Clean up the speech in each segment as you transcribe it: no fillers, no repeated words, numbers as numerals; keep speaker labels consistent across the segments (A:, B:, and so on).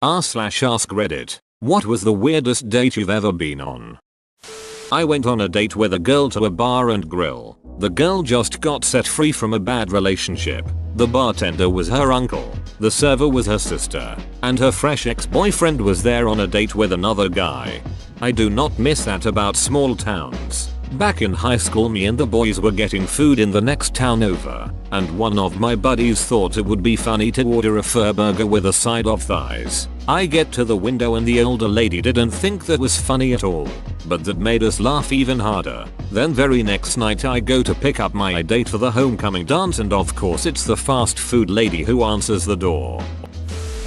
A: r/ask Reddit. What was the weirdest date you've ever been on? I went on a date with a girl to a bar and grill. The girl just got set free from a bad relationship. The bartender was her uncle, the server was her sister, and her fresh ex-boyfriend was there on a date with another guy. I do not miss that about small towns. Back in high school, me and the boys were getting food in the next town over, and one of my buddies thought it would be funny to order a fur burger with a side of thighs. I get to the window and the older lady didn't think that was funny at all, but that made us laugh even harder. Then very next night I go to pick up my date for the homecoming dance, and of course it's the fast food lady who answers the door.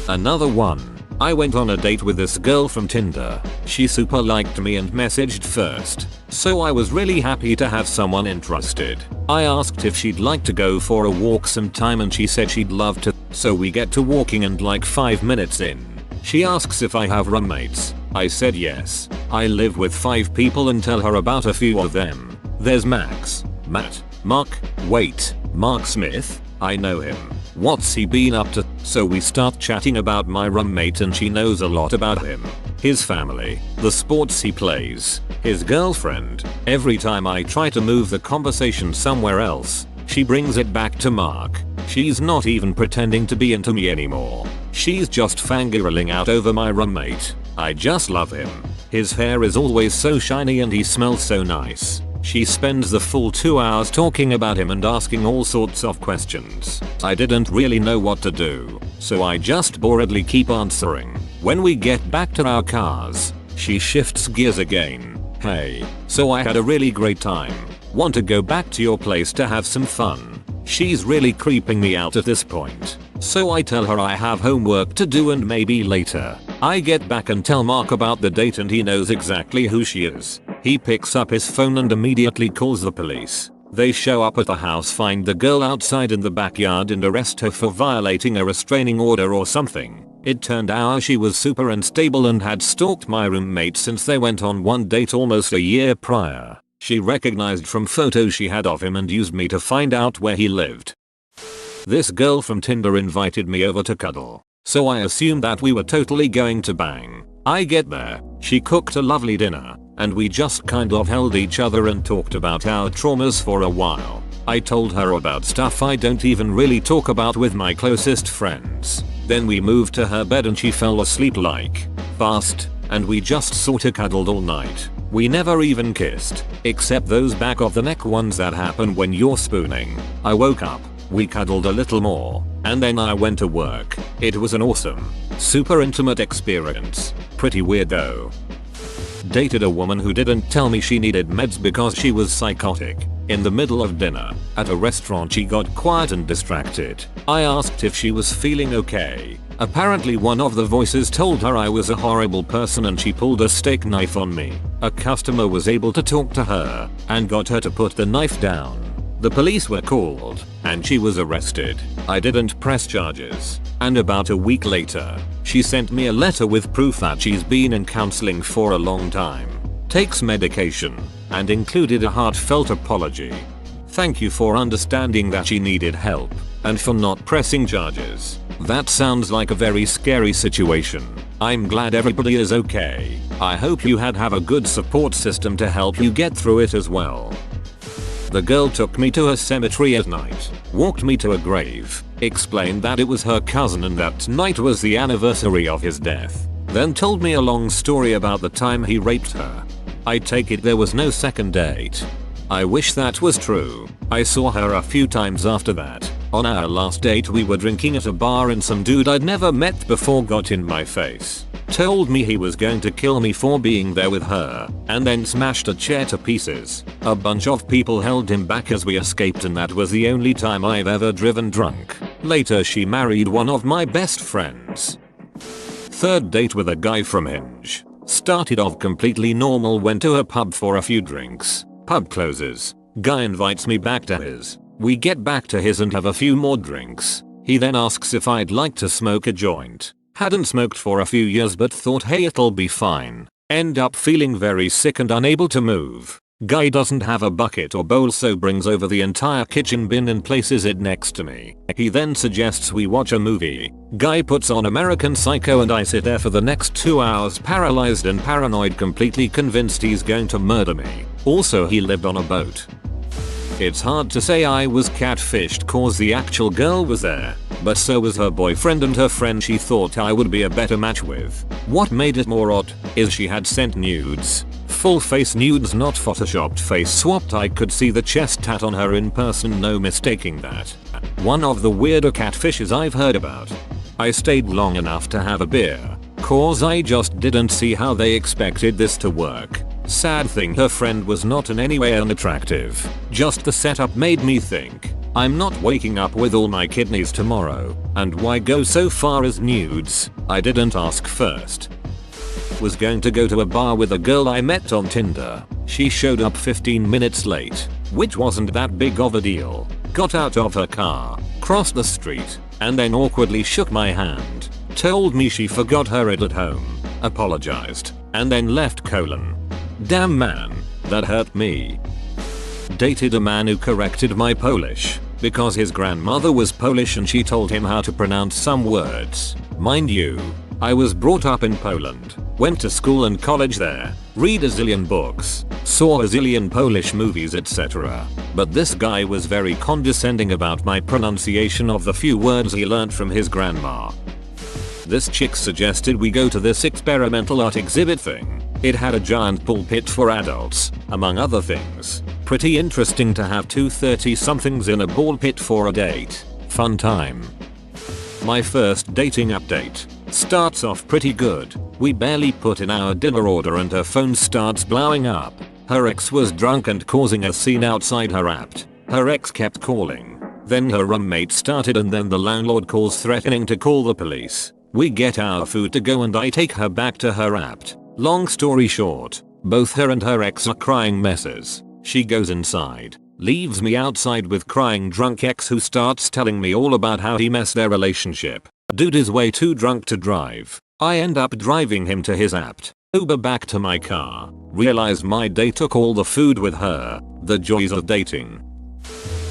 A: Another one. I went on a date with this girl from Tinder. She super liked me and messaged first, so I was really happy to have someone interested. I asked if she'd like to go for a walk sometime and she said she'd love to, so we get to walking and like 5 minutes in, she asks if I have roommates. I said yes. I live with 5 people and tell her about a few of them. There's Max, Matt, Mark, wait, Mark Smith? I know him. What's he been up to? So we start chatting about my roommate and she knows a lot about him. His family, the sports he plays, his girlfriend. Every time I try to move the conversation somewhere else, she brings it back to Mark. She's not even pretending to be into me anymore. She's just fangirling out over my roommate. I just love him. His hair is always so shiny and he smells so nice. She spends the full 2 hours talking about him and asking all sorts of questions. I didn't really know what to do, so I just boredly keep answering. When we get back to our cars, she shifts gears again. Hey, so I had a really great time. Want to go back to your place to have some fun? She's really creeping me out at this point, so I tell her I have homework to do and maybe later. I get back and tell Mark about the date and he knows exactly who she is. He picks up his phone and immediately calls the police. They show up at the house, find the girl outside in the backyard and arrest her for violating a restraining order or something. It turned out she was super unstable and had stalked my roommate since they went on one date almost a year prior. She recognized from photos she had of him and used me to find out where he lived. This girl from Tinder invited me over to cuddle, so I assumed that we were totally going to bang. I get there, she cooked a lovely dinner, and we just kind of held each other and talked about our traumas for a while. I told her about stuff I don't even really talk about with my closest friends. Then we moved to her bed and she fell asleep like fast, and we just sorta cuddled all night. We never even kissed, except those back of the neck ones that happen when you're spooning. I woke up, we cuddled a little more, and then I went to work. It was an awesome, super intimate experience. Pretty weird though. Dated a woman who didn't tell me she needed meds because she was psychotic. In the middle of dinner, at a restaurant, she got quiet and distracted. I asked if she was feeling okay. Apparently one of the voices told her I was a horrible person and she pulled a steak knife on me. A customer was able to talk to her and got her to put the knife down. The police were called and she was arrested. I didn't press charges, and about a week later, she sent me a letter with proof that she's been in counseling for a long time, takes medication, and included a heartfelt apology. Thank you for understanding that she needed help and for not pressing charges. That sounds like a very scary situation. I'm glad everybody is okay. I hope you have a good support system to help you get through it as well. The girl took me to a cemetery at night, walked me to a grave, explained that it was her cousin and that night was the anniversary of his death, then told me a long story about the time he raped her. I take it there was no second date. I wish that was true. I saw her a few times after that. On our last date we were drinking at a bar and some dude I'd never met before got in my face. Told me he was going to kill me for being there with her, and then smashed a chair to pieces. A bunch of people held him back as we escaped, and that was the only time I've ever driven drunk. Later she married one of my best friends. Third date with a guy from Hinge. Started off completely normal, went to a pub for a few drinks. Pub closes. Guy invites me back to his. We get back to his and have a few more drinks. He then asks if I'd like to smoke a joint. Hadn't smoked for a few years but thought hey it'll be fine. End up feeling very sick and unable to move. Guy doesn't have a bucket or bowl, so brings over the entire kitchen bin and places it next to me. He then suggests we watch a movie. Guy puts on American Psycho and I sit there for the next 2 hours paralyzed and paranoid, completely convinced he's going to murder me. Also, he lived on a boat. It's hard to say I was catfished cause the actual girl was there, but so was her boyfriend and her friend she thought I would be a better match with. What made it more odd is she had sent nudes. Full face nudes, not photoshopped face swapped. I could see the chest tat on her in person, no mistaking that. One of the weirder catfishes I've heard about. I stayed long enough to have a beer, cause I just didn't see how they expected this to work. Sad thing, her friend was not in any way unattractive. Just the setup made me think, I'm not waking up with all my kidneys tomorrow, and why go so far as nudes? I didn't ask first. Was going to go to a bar with a girl I met on Tinder. She showed up 15 minutes late, which wasn't that big of a deal. Got out of her car, crossed the street, and then awkwardly shook my hand. Told me she forgot her ID at home, apologized, and then left. Damn man, that hurt me. Dated a man who corrected my Polish, because his grandmother was Polish and she told him how to pronounce some words. Mind you, I was brought up in Poland, went to school and college there, read a zillion books, saw a zillion Polish movies, etc. But this guy was very condescending about my pronunciation of the few words he learned from his grandma. This chick suggested we go to this experimental art exhibit thing. It had a giant pool pit for adults, among other things. Pretty interesting to have two 30-somethings in a ball pit for a date. Fun time. My first dating update starts off pretty good. We barely put in our dinner order and her phone starts blowing up. Her ex was drunk and causing a scene outside her apt. Her ex kept calling. Then her roommate started and then the landlord calls threatening to call the police. We get our food to go and I take her back to her apt. Long story short, both her and her ex are crying messes. She goes inside, leaves me outside with crying drunk ex who starts telling me all about how he messed their relationship. Dude is way too drunk to drive. I end up driving him to his apt. Uber back to my car. Realize my date took all the food with her. The joys of dating.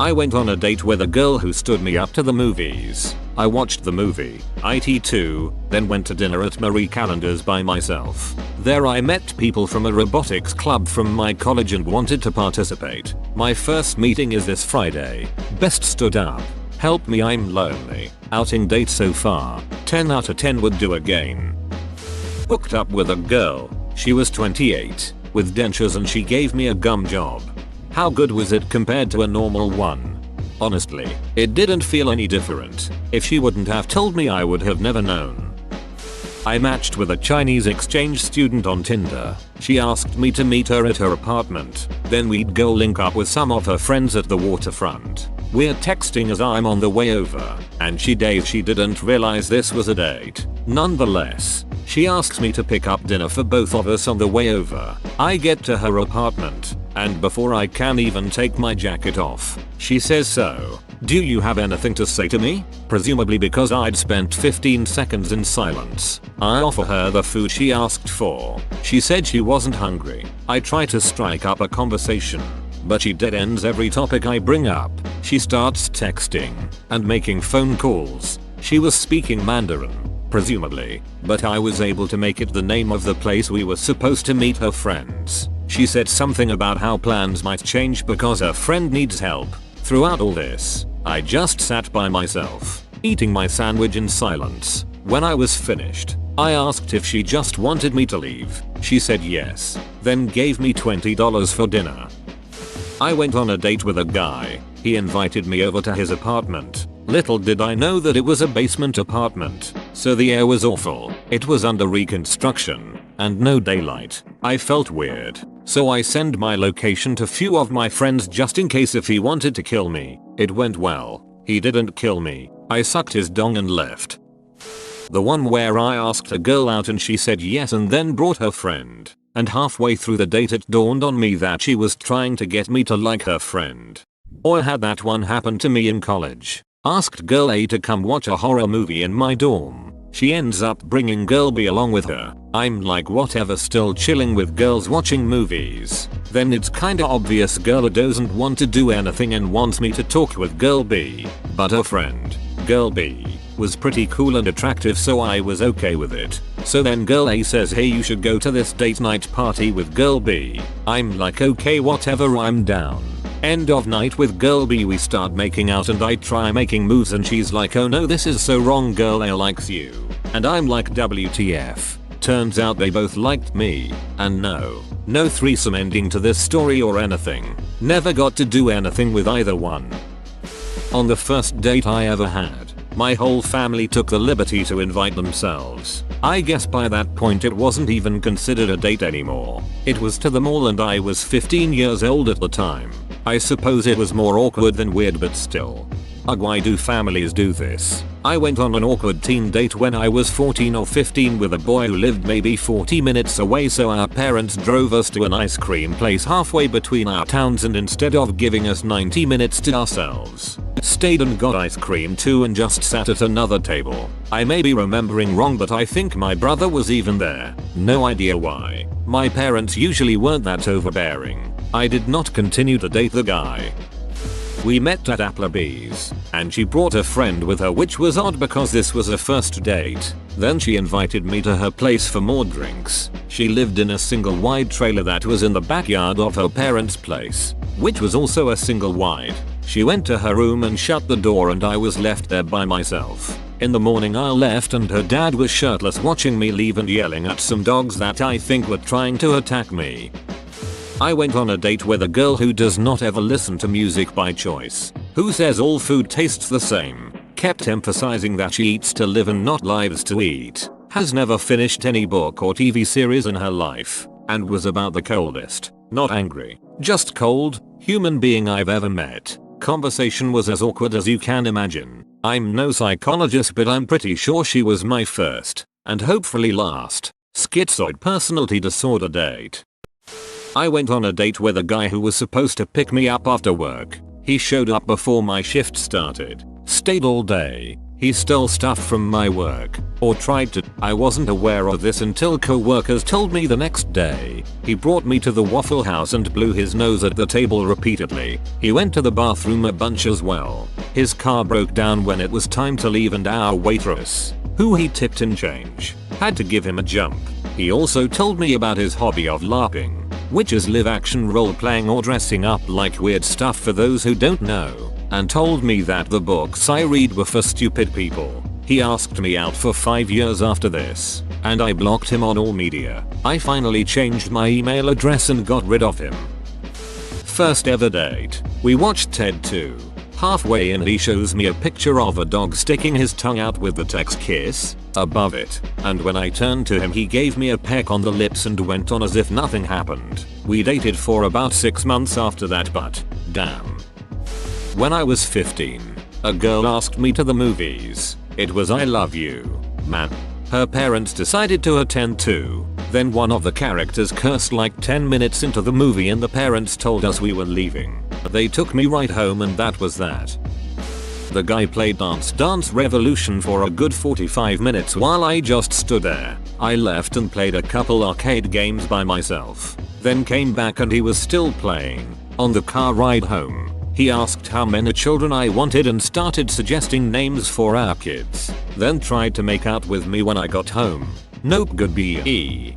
A: I went on a date with a girl who stood me up to the movies. I watched the movie, IT2, then went to dinner at Marie Callender's by myself. There I met people from a robotics club from my college and wanted to participate. My first meeting is this Friday. Best stood up. Help me, I'm lonely. Outing date so far. 10 out of 10 would do again. Hooked up with a girl. She was 28, with dentures and she gave me a gum job. How good was it compared to a normal one? Honestly, it didn't feel any different. If she wouldn't have told me I would have never known. I matched with a Chinese exchange student on Tinder. She asked me to meet her at her apartment. Then we'd go link up with some of her friends at the waterfront. We're texting as I'm on the way over, and she didn't realize this was a date. Nonetheless, she asks me to pick up dinner for both of us on the way over. I get to her apartment, and before I can even take my jacket off, she says, "So, do you have anything to say to me?" Presumably because I'd spent 15 seconds in silence. I offer her the food she asked for. She said she wasn't hungry. I try to strike up a conversation, but she dead ends every topic I bring up. She starts texting and making phone calls. She was speaking Mandarin, presumably, but I was able to make it the name of the place we were supposed to meet her friends. She said something about how plans might change because her friend needs help. Throughout all this, I just sat by myself, eating my sandwich in silence. When I was finished, I asked if she just wanted me to leave. She said yes, then gave me $20 for dinner. I went on a date with a guy. He invited me over to his apartment. Little did I know that it was a basement apartment, so the air was awful. It was under reconstruction, and no daylight. I felt weird, so I sent my location to few of my friends just in case if he wanted to kill me. It went well. He didn't kill me. I sucked his dong and left. The one where I asked a girl out and she said yes and then brought her friend. And halfway through the date it dawned on me that she was trying to get me to like her friend. Or had that one happen to me in college. Asked girl A to come watch a horror movie in my dorm. She ends up bringing girl B along with her. I'm like whatever, still chilling with girls watching movies. Then it's kinda obvious girl A doesn't want to do anything and wants me to talk with girl B. But her friend, girl B, was pretty cool and attractive, so I was okay with it. So then girl A says, hey, you should go to this date night party with girl B. I'm like, okay, whatever, I'm down. End of night with girl B, we start making out and I try making moves and she's like, oh no, this is so wrong, girl A likes you. And I'm like, WTF. Turns out they both liked me. And no threesome ending to this story or anything. Never got to do anything with either one. On the first date I ever had, my whole family took the liberty to invite themselves. I guess by that point it wasn't even considered a date anymore. It was to the mall and I was 15 years old at the time. I suppose it was more awkward than weird, but still. Ugh, why do families do this? I went on an awkward teen date when I was 14 or 15 with a boy who lived maybe 40 minutes away, so our parents drove us to an ice cream place halfway between our towns and instead of giving us 90 minutes to ourselves, stayed and got ice cream too and just sat at another table. I may be remembering wrong, but I think my brother was even there. No idea why. My parents usually weren't that overbearing. I did not continue to date the guy. We met at Applebee's, and she brought a friend with her, which was odd because this was a first date. Then she invited me to her place for more drinks. She lived in a single wide trailer that was in the backyard of her parents' place, which was also a single wide. She went to her room and shut the door and I was left there by myself. In the morning I left and her dad was shirtless watching me leave and yelling at some dogs that I think were trying to attack me. I went on a date with a girl who does not ever listen to music by choice, who says all food tastes the same, kept emphasizing that she eats to live and not lives to eat, has never finished any book or TV series in her life, and was about the coldest, not angry, just cold, human being I've ever met. Conversation was as awkward as you can imagine. I'm no psychologist, but I'm pretty sure she was my first, and hopefully last, schizoid personality disorder date. I went on a date with a guy who was supposed to pick me up after work. He showed up before my shift started, stayed all day. He stole stuff from my work, or tried to. I wasn't aware of this until co-workers told me the next day. He brought me to the Waffle House and blew his nose at the table repeatedly. He went to the bathroom a bunch as well. His car broke down when it was time to leave and our waitress, who he tipped in change, had to give him a jump. He also told me about his hobby of LARPing, which is live action role playing or dressing up like weird stuff for those who don't know, and told me that the books I read were for stupid people. He asked me out for 5 years after this, and I blocked him on all media. I finally changed my email address and got rid of him. First ever date. We watched Ted 2. Halfway in he shows me a picture of a dog sticking his tongue out with the text "kiss" above it, and when I turned to him he gave me a peck on the lips and went on as if nothing happened. We dated for about 6 months after that, but damn. When I was 15, a girl asked me to the movies. It was I Love You, Man. Her parents decided to attend too. Then one of the characters cursed like 10 minutes into the movie and the parents told us we were leaving. They took me right home and that was that. The guy played Dance Revolution for a good 45 minutes while I just stood there. I left and played a couple arcade games by myself. Then came back and he was still playing. On the car ride home, he asked how many children I wanted and started suggesting names for our kids. Then tried to make out with me when I got home. Nope, good BE.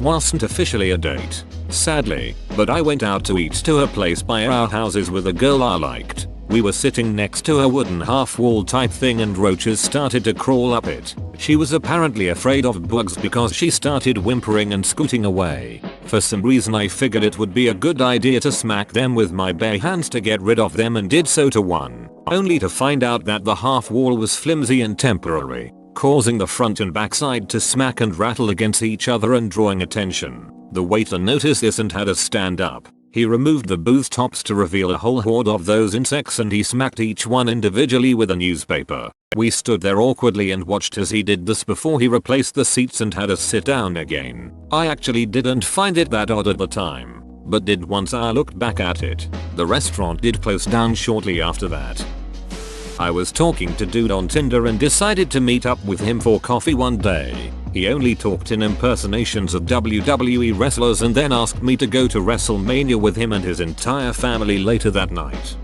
A: Wasn't officially a date, sadly, but I went out to eat to a place by our houses with a girl I liked. We were sitting next to a wooden half-wall type thing and roaches started to crawl up it. She was apparently afraid of bugs because she started whimpering and scooting away. For some reason I figured it would be a good idea to smack them with my bare hands to get rid of them and did so to one, only to find out that the half-wall was flimsy and temporary, causing the front and backside to smack and rattle against each other and drawing attention. The waiter noticed this and had us stand up. He removed the booth tops to reveal a whole horde of those insects and he smacked each one individually with a newspaper. We stood there awkwardly and watched as he did this before he replaced the seats and had us sit down again. I actually didn't find it that odd at the time, but did once I looked back at it. The restaurant did close down shortly after that. I was talking to dude on Tinder and decided to meet up with him for coffee one day. He only talked in impersonations of WWE wrestlers and then asked me to go to WrestleMania with him and his entire family later that night.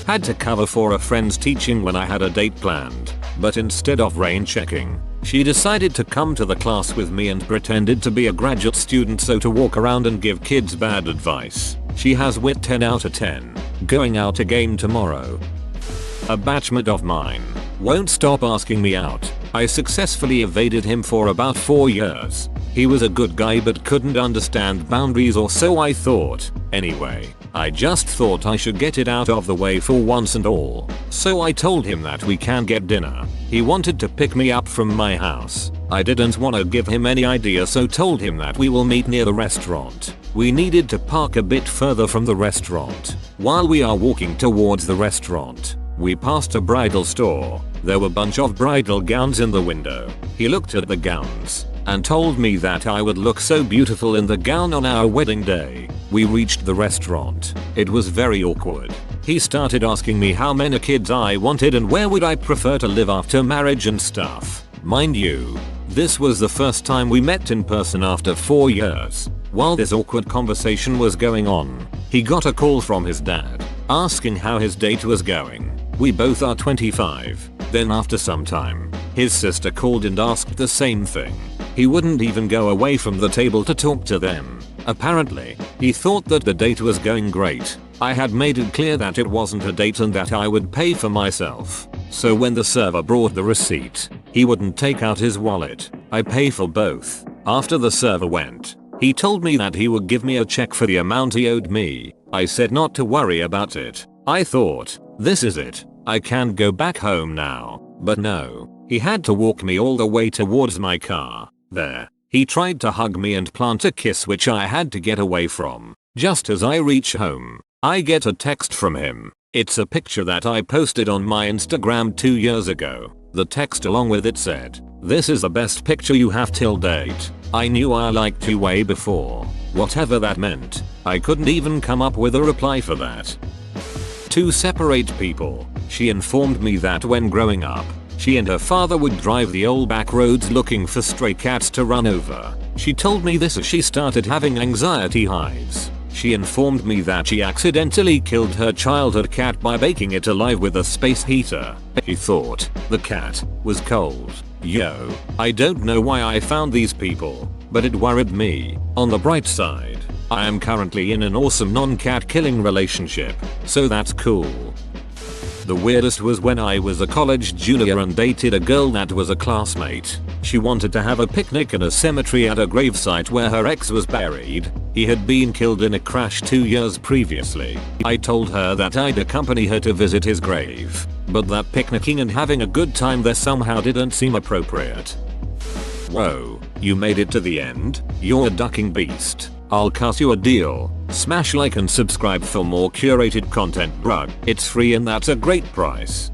A: Had to cover for a friend's teaching when I had a date planned, but instead of rain checking, she decided to come to the class with me and pretended to be a graduate student so to walk around and give kids bad advice. She has wit 10 out of 10. Going out again tomorrow. A batchmate of mine won't stop asking me out. I successfully evaded him for about 4 years. He was a good guy but couldn't understand boundaries, or so I thought. Anyway, I just thought I should get it out of the way for once and all. So I told him that we can get dinner. He wanted to pick me up from my house. I didn't want to give him any idea, so told him that we will meet near the restaurant. We needed to park a bit further from the restaurant. While we are walking towards the restaurant, we passed a bridal store. There were a bunch of bridal gowns in the window. He looked at the gowns and told me that I would look so beautiful in the gown on our wedding day. We reached the restaurant. It was very awkward. He started asking me how many kids I wanted and where would I prefer to live after marriage and stuff. Mind you, this was the first time we met in person after 4 years. While this awkward conversation was going on, he got a call from his dad asking how his date was going. We both are 25. Then after some time, his sister called and asked the same thing. He wouldn't even go away from the table to talk to them. Apparently, he thought that the date was going great. I had made it clear that it wasn't a date and that I would pay for myself. So when the server brought the receipt, he wouldn't take out his wallet. I pay for both. After the server went, he told me that he would give me a check for the amount he owed me. I said not to worry about it. I thought, this is it. I can't go back home now. But no, he had to walk me all the way towards my car. There, he tried to hug me and plant a kiss, which I had to get away from. Just as I reach home, I get a text from him. It's a picture that I posted on my Instagram 2 years ago. The text along with it said, "This is the best picture you have till date." I knew I liked you way before. Whatever that meant, I couldn't even come up with a reply for that. To separate people, she informed me that when growing up, she and her father would drive the old back roads looking for stray cats to run over. She told me this as she started having anxiety hives. She informed me that she accidentally killed her childhood cat by baking it alive with a space heater. She thought the cat was cold. Yo, I don't know why I found these people, but it worried me. On the bright side, I am currently in an awesome non-cat killing relationship, so that's cool. The weirdest was when I was a college junior and dated a girl that was a classmate. She wanted to have a picnic in a cemetery at a gravesite where her ex was buried. He had been killed in a crash 2 years previously. I told her that I'd accompany her to visit his grave, but that picnicking and having a good time there somehow didn't seem appropriate. Whoa, you made it to the end? You're a ducking beast. I'll cut you a deal. Smash like and subscribe for more curated content, bruh. It's free and that's a great price.